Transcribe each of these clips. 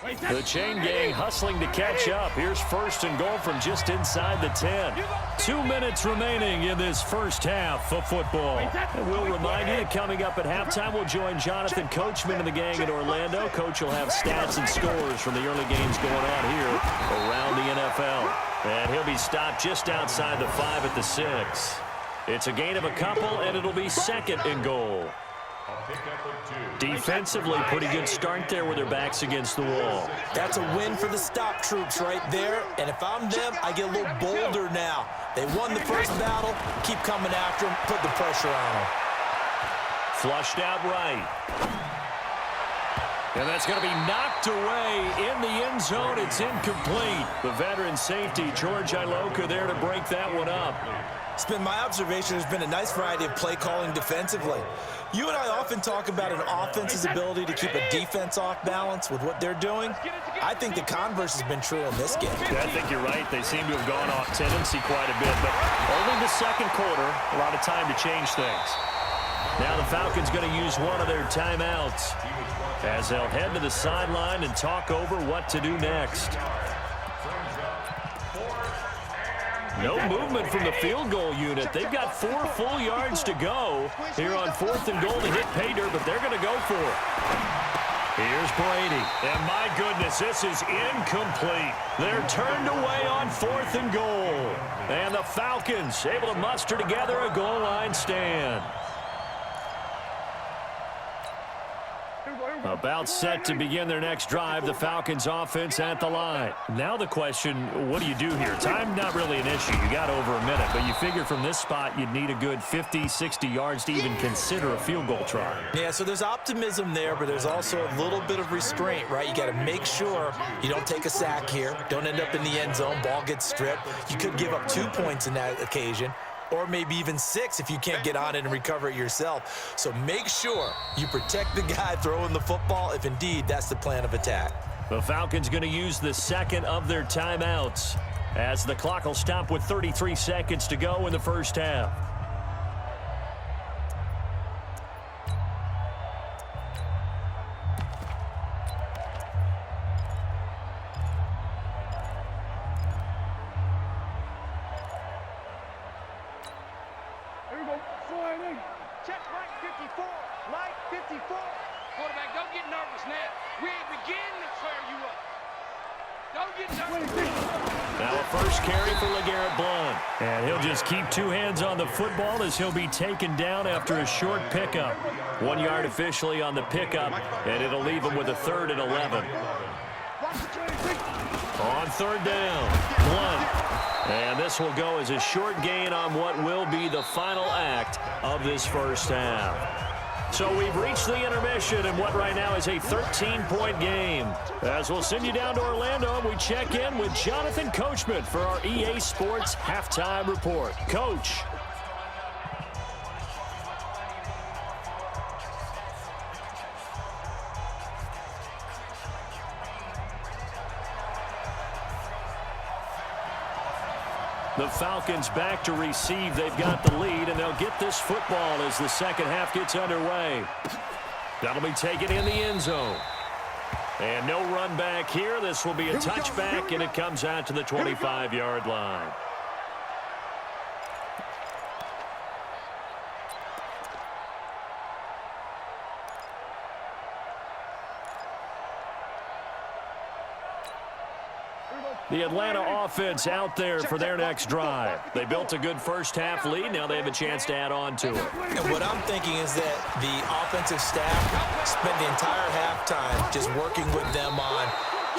The chain gang hustling to catch up. Here's first and goal from just inside the 10. 2 minutes remaining in this first half of football. And we'll remind you that coming up at halftime, we'll join Jonathan Coachman and the gang in Orlando. Coach will have stats and scores from the early games going on here around the NFL. And he'll be stopped just outside the 5 at the 6. It's a gain of a couple, and it'll be second and goal. Defensively, pretty good start there with their backs against the wall. That's a win for the stop troops right there. And if I'm them, I get a little bolder now. They won the first battle. Keep coming after them. Put the pressure on them. Flushed out right. And that's going to be knocked away in the end zone. It's incomplete. The veteran safety, George Iloka, there to break that one up. It's been my observation there's been a nice variety of play calling defensively. You and I often talk about an offense's ability to keep a defense off balance with what they're doing. I think the converse has been true in this game. Yeah, I think you're right. They seem to have gone off tendency quite a bit, but only the second quarter, a lot of time to change things. Now the Falcons going to use one of their timeouts as they'll head to the sideline and talk over what to do next. No movement from the field goal unit. They've got 4 full yards to go here on 4th and goal to hit pay dirt, but they're going to go for it. Here's Brady. And my goodness, this is incomplete. They're turned away on 4th and goal. And the Falcons able to muster together a goal line stand. About set to begin their next drive, the Falcons offense at the line. Now the question, what do you do here? Time not really an issue. You got over a minute, but you figure from this spot you'd need a good 50, 60 yards to even consider a field goal try. Yeah, so there's optimism there, but there's also a little bit of restraint, right? You got to make sure you don't take a sack here. Don't end up in the end zone. Ball gets stripped. You could give up 2 points in that occasion, or maybe even 6 if you can't get on it and recover it yourself. So make sure you protect the guy throwing the football if indeed that's the plan of attack. The Falcons going to use the second of their timeouts as the clock will stop with 33 seconds to go in the first half. Check Mike 54. Mike 54. Quarterback, don't get nervous now. We ain't beginning to clear you up. Don't get nervous. Now a first carry for LeGarrette Blount. And he'll just keep 2 hands on the football as he'll be taken down after a short pickup. 1 yard officially on the pickup, and it'll leave him with a 3rd and 11. On 3rd down, Blount. And this will go as a short gain on what will be the final act of this first half. So we've reached the intermission in what right now is a 13-point game. As we'll send you down to Orlando, and we check in with Jonathan Coachman for our EA Sports Halftime Report. Coach. The Falcons back to receive. They've got the lead, and they'll get this football as the second half gets underway. That'll be taken in the end zone. And no run back here. This will be a touchback, and it comes out to the 25-yard line. The Atlanta offense out there for their next drive. They built a good first half lead. Now they have a chance to add on to it. And what I'm thinking is that the offensive staff spent the entire halftime just working with them on,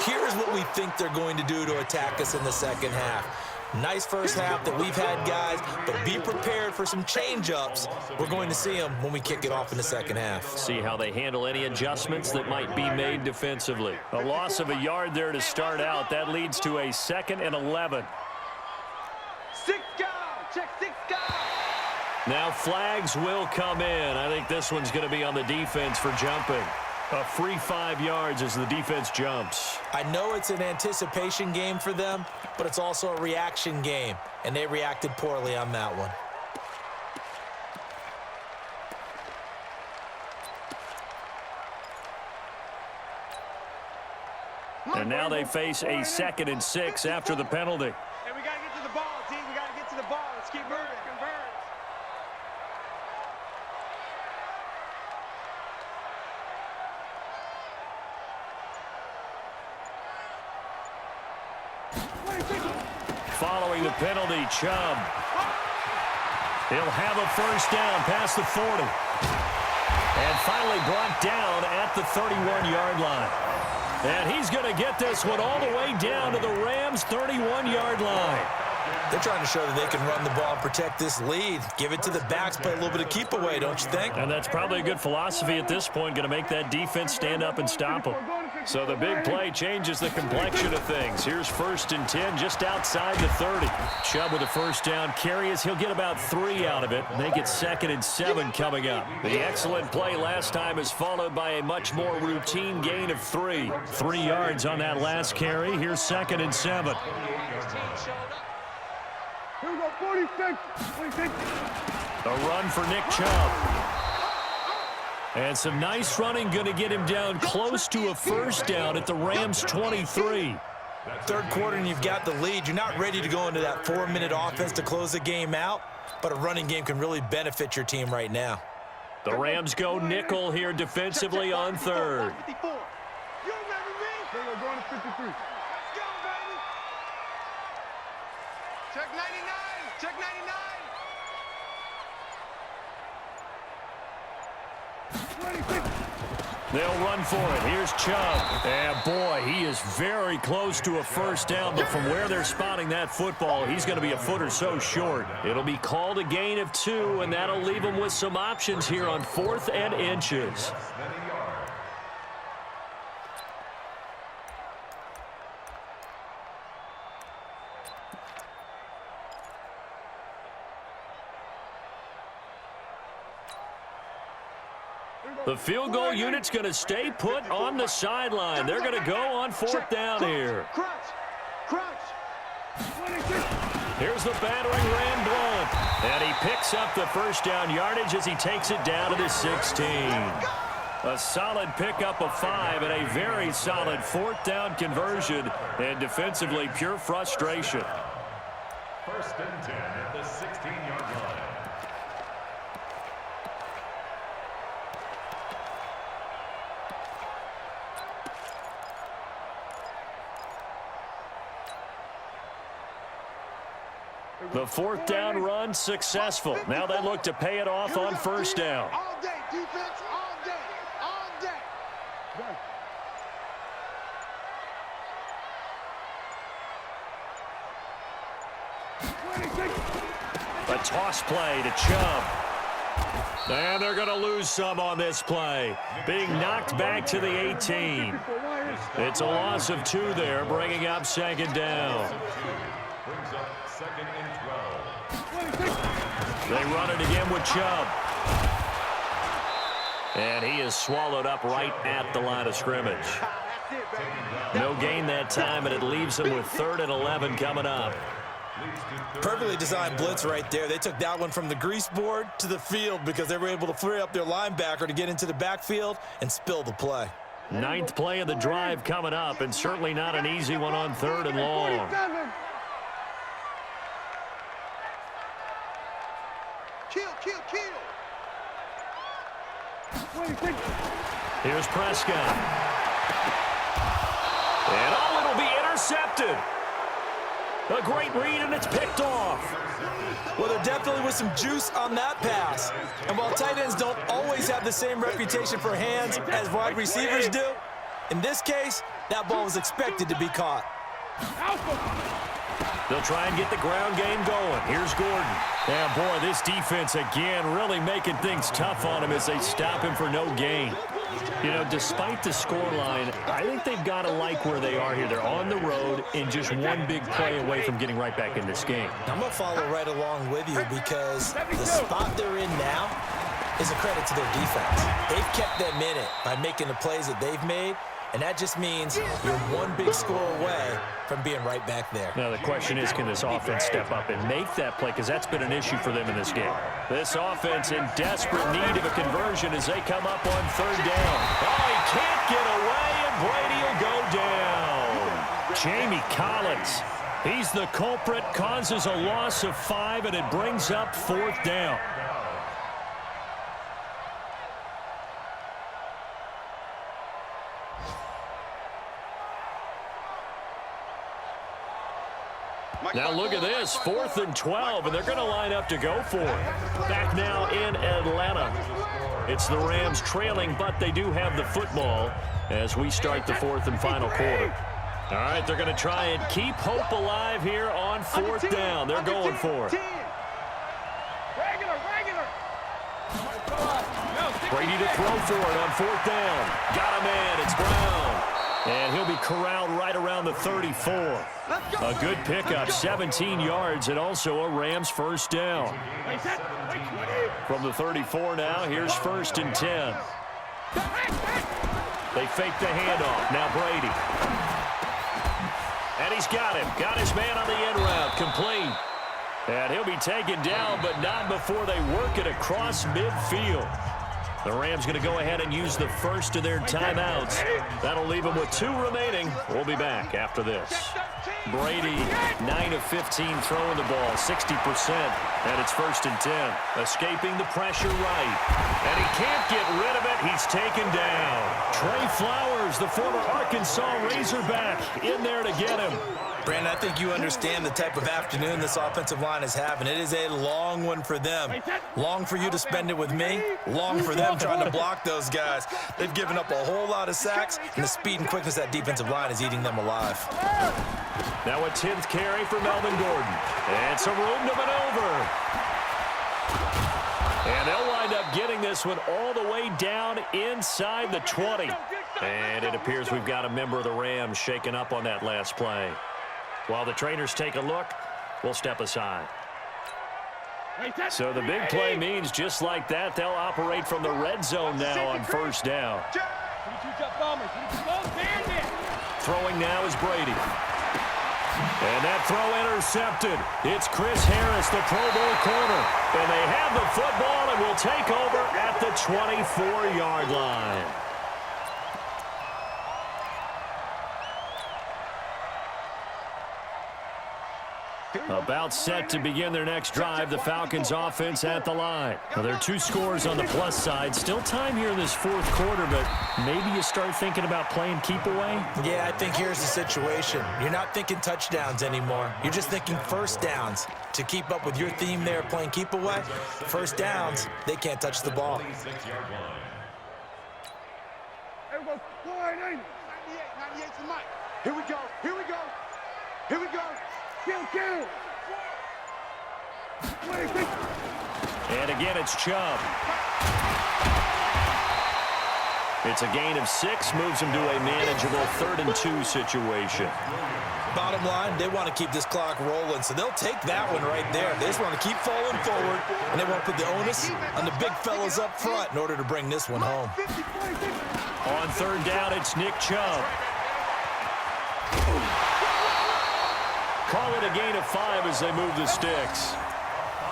here's what we think they're going to do to attack us in the second half. Nice first half that we've had, guys, but be prepared for some change-ups. We're going to see them when we kick it off in the second half. See how they handle any adjustments that might be made defensively. A loss of a yard there to start out. That leads to a 2nd and 11. 6 go. Check 6 go. Now flags will come in. I think this one's going to be on the defense for jumping. A free 5 yards as the defense jumps. I know it's an anticipation game for them, but it's also a reaction game, and they reacted poorly on that one. And now they face a 2nd and 6 after the penalty. Hey, we got to get to the ball, team. We got to get to the ball. Let's keep moving. Convert. Following the penalty, Chubb. He'll have a first down past the 40. And finally brought down at the 31-yard line. And he's going to get this one all the way down to the Rams' 31-yard line. They're trying to show that they can run the ball and protect this lead. Give it to the backs, play a little bit of keep away, don't you think? And that's probably a good philosophy at this point, going to make that defense stand up and stop them. So the big play changes the complexion of things. Here's 1st and 10 just outside the 30. Chubb with a first down carry as he'll get about 3 out of it. Make it 2nd and 7 coming up. The excellent play last time is followed by a much more routine gain of 3. 3 yards on that last carry. Here's 2nd and 7. Here we go, 46. 46. A run for Nick Chubb. And some nice running going to get him down close to a first down at the Rams' 23. Third quarter and you've got the lead. You're not ready to go into that 4-minute offense to close the game out, but a running game can really benefit your team right now. The Rams go nickel here defensively on 3rd. You remember me? We're going to 53. Let's go, baby. Check 99. Check 99. They'll run for it. Here's Chubb. And boy, he is very close to a first down, but from where they're spotting that football, he's going to be a foot or so short. It'll be called a gain of 2, and that'll leave him with some options here on 4th and inches. The field goal unit's going to stay put on the sideline. They're going to go on 4th down here. Here's the battering ram Blunt. And he picks up the first down yardage as he takes it down to the 16. A solid pickup of 5 and a very solid 4th down conversion. And defensively, pure frustration. 1st and 10 at the 16-yard line. The 4th down run successful. Now they look to pay it off on 1st down. All day, defense, all day, all day. A toss play to Chubb. And they're going to lose some on this play. Being knocked back to the 18. It's a loss of 2 there, bringing up 2nd down. Brings up 2nd and 12. They run it again with Chubb. And he is swallowed up right at the line of scrimmage. No gain that time, and it leaves him with 3rd and 11 coming up. Perfectly designed blitz right there. They took that one from the grease board to the field because they were able to free up their linebacker to get into the backfield and spill the play. 9th play of the drive coming up, and certainly not an easy one on 3rd and long. Kill. Here's Prescott. And it'll be intercepted. A great read, and it's picked off. Well, there definitely was some juice on that pass. And while tight ends don't always have the same reputation for hands as wide receivers do, in this case, that ball was expected to be caught. They'll try and get the ground game going. Here's Gordon. Yeah, boy, this defense again really making things tough on him as they stop him for no gain. You know, despite the scoreline, I think they've got to like where they are here. They're on the road and just one big play away from getting right back in this game. I'm going to follow right along with you because the spot they're in now is a credit to their defense. They've kept them in it by making the plays that they've made, and that just means you're one big score away from being right back there. Now the question is, can this offense step up and make that play? Because that's been an issue for them in this game. This offense in desperate need of a conversion as they come up on 3rd down. Oh, he can't get away, and Brady will go down. Jamie Collins. He's the culprit, causes a loss of 5, and it brings up 4th down. Now look at this, 4th and 12, and they're going to line up to go for it. Back now in Atlanta. It's the Rams trailing, but they do have the football as we start the 4th and final quarter. All right, they're going to try and keep hope alive here on 4th down. They're going for it. Brady to throw for it on 4th down. Got a man, it's Brown. And he'll be corralled right around the 34. A good pickup, 17 yards, and also a Rams first down. From the 34 now, here's 1st and 10. They fake the handoff. Now Brady. And he's got him. Got his man on the end route. Complete. And he'll be taken down, but not before they work it across midfield. The Rams going to go ahead and use the first of their timeouts. That'll leave them with 2 remaining. We'll be back after this. Brady, 9 of 15 throwing the ball, 60%. And it's 1st and 10. Escaping the pressure right. And he can't get rid of it. He's taken down. Trey Flowers, the former Arkansas Razorback, in there to get him. Brandon, I think you understand the type of afternoon this offensive line is having. It is a long one for them. Long for you to spend it with me. Long for them trying to block those guys. They've given up a whole lot of sacks, and the speed and quickness of that defensive line is eating them alive. Now a 10th carry for Melvin Gordon. And some room to maneuver. And they'll wind up getting this one all the way down inside the 20. And it appears we've got a member of the Rams shaken up on that last play. While the trainers take a look, we'll step aside. So the big play means just like that, they'll operate from the red zone now on 1st down. Throwing now is Brady. And that throw intercepted. It's Chris Harris, the Pro Bowl corner. And they have the football and will take over at the 24-yard line. About set to begin their next drive, the Falcons offense at the line. Now, there are 2 scores on the plus side. Still time here in this 4th quarter, but maybe you start thinking about playing keep away? Yeah, I think here's the situation. You're not thinking touchdowns anymore. You're just thinking 1st downs. To keep up with your theme there, playing keep away, 1st downs, they can't touch the ball. Here we go. Here we go. Here we go. Kill. And again, it's Chubb. It's a gain of 6, moves him to a manageable 3rd and 2 situation. Bottom line, they want to keep this clock rolling, so they'll take that one right there. They just want to keep falling forward, and they want to put the onus on the big fellas up front in order to bring this one home. On 3rd down, it's Nick Chubb. Call it a gain of 5 as they move the sticks.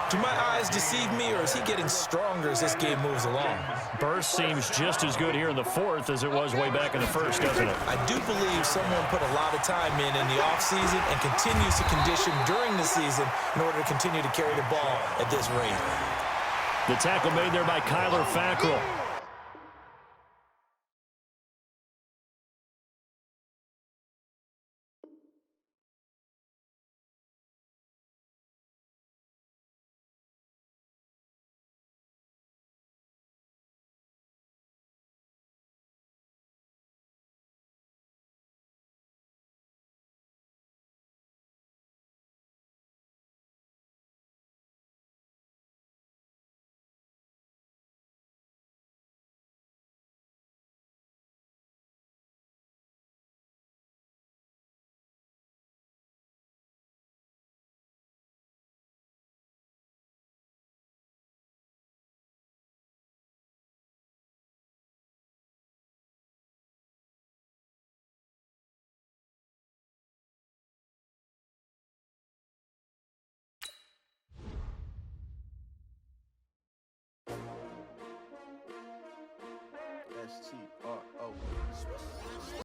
Do my eyes deceive me, or is he getting stronger as this game moves along? Burst seems just as good here in the 4th as it was way back in the 1st, doesn't it? I do believe someone put a lot of time in the offseason and continues to condition during the season in order to continue to carry the ball at this rate. The tackle made there by Kyler Fackrell. STRO.